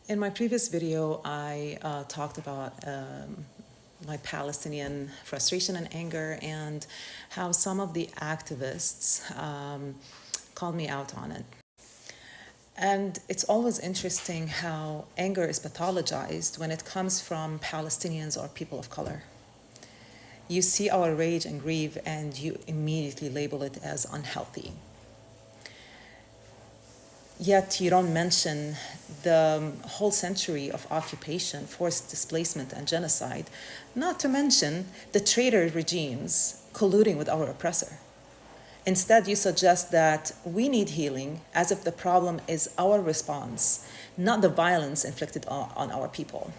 In my previous video, I talked about my Palestinian frustration and anger and how some of the activists called me out on it. And it's always interesting how anger is pathologized when it comes from Palestinians or people of color. You see our rage and grief and you immediately label it as unhealthy. Yet you don't mention the whole century of occupation, forced displacement, and genocide, not to mention the traitor regimes colluding with our oppressor. Instead, you suggest that we need healing as if the problem is our response, not the violence inflicted on our people.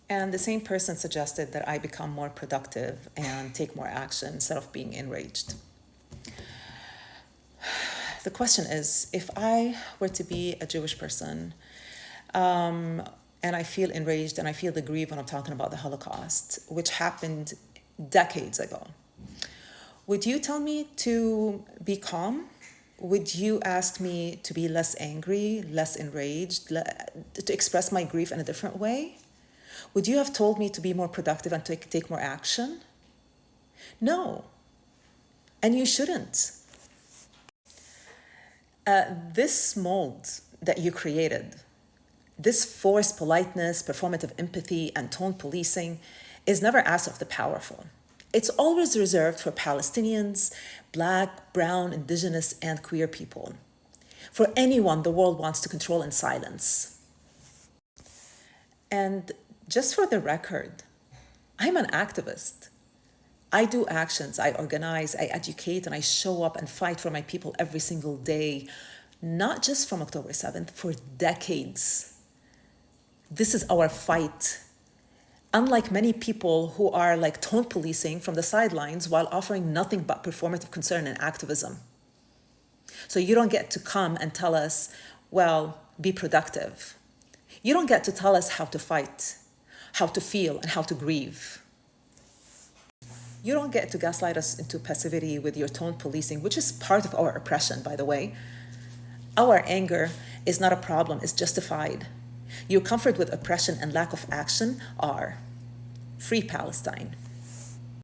And the same person suggested that I become more productive and take more action instead of being enraged. The question is, if I were to be a Jewish person and I feel enraged and I feel the grief when I'm talking about the Holocaust, which happened decades ago, would you tell me to be calm? Would you ask me to be less angry, less enraged, to express my grief in a different way? Would you have told me to be more productive and to take more action? No, and you shouldn't. This mold that you created, this forced politeness, performative empathy, and tone policing is never asked of the powerful. It's always reserved for Palestinians, Black, brown, indigenous, and queer people. For anyone the world wants to control in silence. And just for the record, I'm an activist. I do actions, I organize, I educate, and I show up and fight for my people every single day, not just from October 7th, for decades. This is our fight. Unlike many people who are like tone policing from the sidelines while offering nothing but performative concern and activism. So you don't get to come and tell us, well, be productive. You don't get to tell us how to fight, how to feel, and how to grieve. You don't get to gaslight us into passivity with your tone policing, which is part of our oppression, by the way. Our anger is not a problem, it's justified. Your comfort with oppression and lack of action are free Palestine.